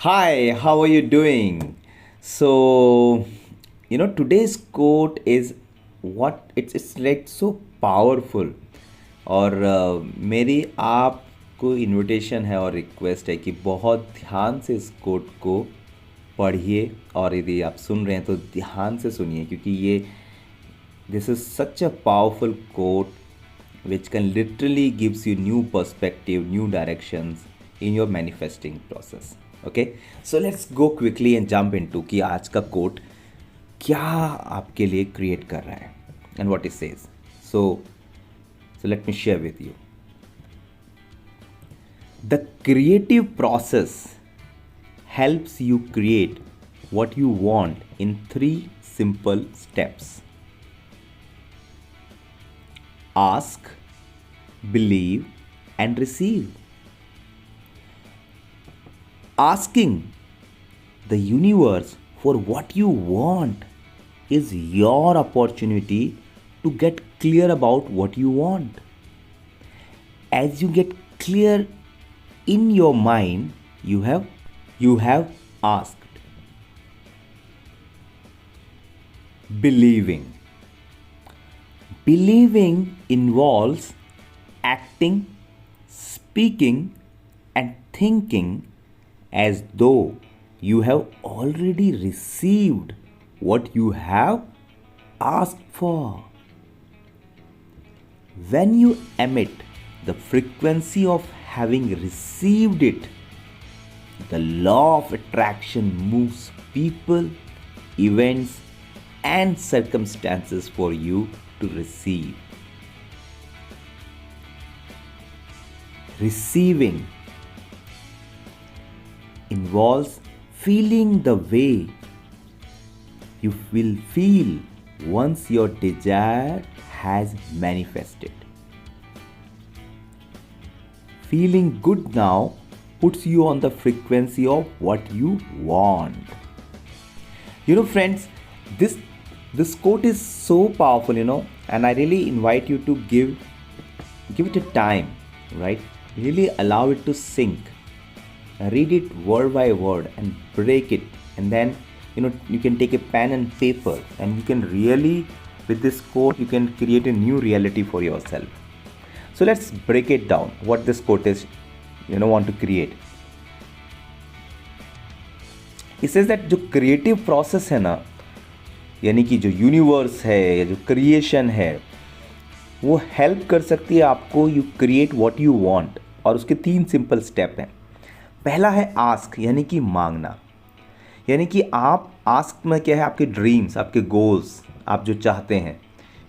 Hi, how are you doing? So, today's quote is it's like so powerful. और मेरी आपको invitation है और रिक्वेस्ट है कि बहुत ध्यान से इस कोट को पढ़िए और यदि आप सुन रहे हैं तो ध्यान से सुनिए क्योंकि ये this is such a powerful quote which can literally gives you new perspective, new directions in your manifesting process. Okay, so let's go quickly and jump into कि आज का quote क्या आपके लिए create कर रहा है and what it says. So let me share with you. The creative process helps you create what you want in 3 simple steps. Ask, believe, and receive. Asking the universe for what you want is your opportunity to get clear about what you want. As you get clear in your mind, you have asked. Believing. Believing involves acting, speaking, and thinking as though you have already received what you have asked for. When you emit the frequency of having received it, the law of attraction moves people, events, and circumstances for you to receive. Receiving involves feeling the way you will feel once your desire has manifested. Feeling good now puts you on the frequency of what you want. Friends, this quote is so powerful, and I really invite you to give it a time, right? Really allow it to sink. Read it word by word and break it, and then you can take a pen and paper and you can really, with this quote, you can create a new reality for yourself. So let's break it down what this quote is want to create. It says that जो creative process है ना, यानी कि जो universe है या जो creation है, वो हेल्प कर सकती है आपको you create what you want, और उसके 3 सिंपल स्टेप हैं. पहला है आस्क, यानी कि मांगना. यानी कि आप आस्क में क्या है, आपके ड्रीम्स, आपके गोल्स, आप जो चाहते हैं.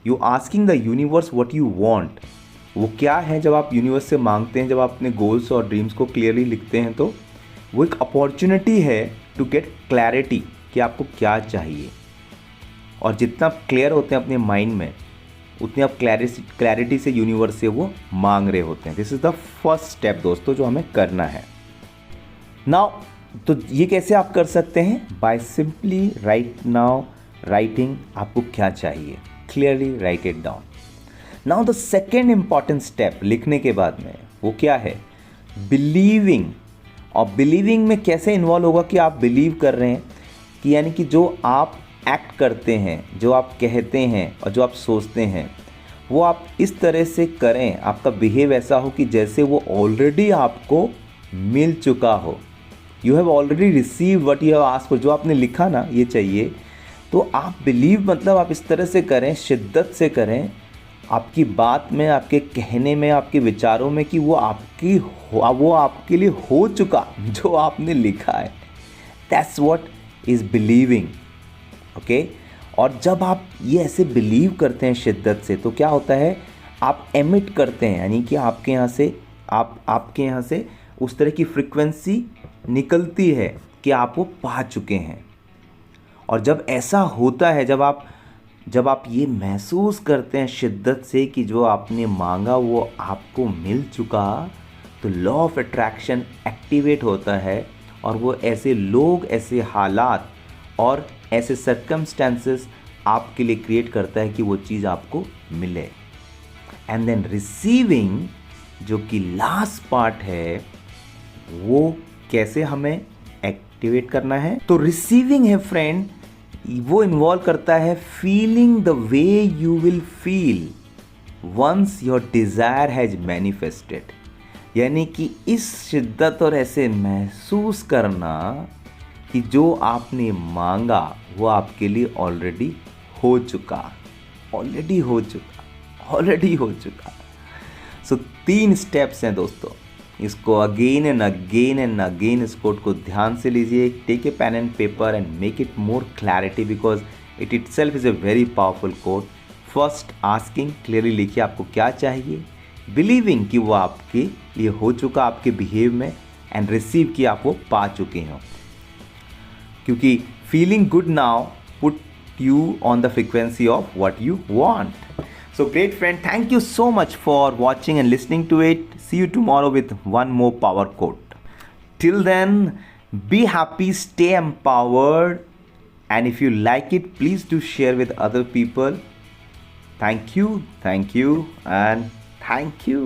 You asking the universe what you want. वो क्या है, जब आप यूनिवर्स से मांगते हैं, जब आप अपने गोल्स और ड्रीम्स को क्लियरली लिखते हैं, तो वो एक अपॉर्चुनिटी है टू गेट क्लैरिटी कि आपको क्या चाहिए. और जितना आप क्लियर होते हैं अपने माइंड में, उतनी आप क्लैरिटी से यूनिवर्स से वो मांग रहे होते हैं. This is the first step दोस्तों जो हमें करना है. नाउ तो ये कैसे आप कर सकते हैं? बाय सिंपली राइटिंग आपको क्या चाहिए, clearly right it down. Now the second important step लिखने के बाद में वो क्या है? बिलीविंग. और बिलीविंग में कैसे इन्वॉल्व होगा कि आप बिलीव कर रहे हैं कि यानी कि जो आप एक्ट करते हैं, जो आप कहते हैं और जो आप सोचते हैं, वो आप इस तरह से करें, आपका बिहेव ऐसा हो कि जैसे वो ऑलरेडी आपको मिल चुका हो. You have already receive what you have asked for. जो आपने लिखा ना ये चाहिए, तो आप बिलीव मतलब आप इस तरह से करें, शिद्दत से करें, आपकी बात में, आपके कहने में, आपके विचारों में, कि वो आपके लिए हो चुका जो आपने लिखा है. That's what is believing. Okay. और जब आप ये ऐसे बिलीव करते हैं शिद्दत से, तो क्या होता है, आप एमिट करते हैं, यानी कि आपके यहाँ से उस तरह की फ्रीक्वेंसी निकलती है कि आप वो पा चुके हैं. और जब ऐसा होता है, जब आप ये महसूस करते हैं शिद्दत से कि जो आपने मांगा वो आपको मिल चुका, तो लॉ ऑफ अट्रैक्शन एक्टिवेट होता है, और वो ऐसे लोग, ऐसे हालात और ऐसे सर्कमस्टेंसेस आपके लिए क्रिएट करता है कि वो चीज़ आपको मिले. एंड देन रिसीविंग, जो कि लास्ट पार्ट है, वो कैसे हमें एक्टिवेट करना है। तो रिसीविंग है फ्रेंड, वो इन्वॉल्व करता है feeling the way you will feel once your desire has manifested, यानी कि इस शिद्दत और ऐसे महसूस करना कि जो आपने मांगा वो आपके लिए ऑलरेडी हो चुका। सो 3 स्टेप्स हैं दोस्तों, इसको अगेन एंड अगेन इस कोड को ध्यान से लीजिए। Take a pen and paper and make it more clarity because it itself is a very powerful code. First asking, clearly लिखिए आपको क्या चाहिए, बिलीविंग कि वो आपके लिए हो चुका आपके बिहेव में, एंड रिसीव कि आप वो पा चुके हो, क्योंकि feeling good now put you on the frequency of what you want. So great friend, thank you so much for watching and listening to it. See you tomorrow with one more power quote. Till then, be happy, stay empowered, and if you like it, please do share with other people. Thank you, and thank you.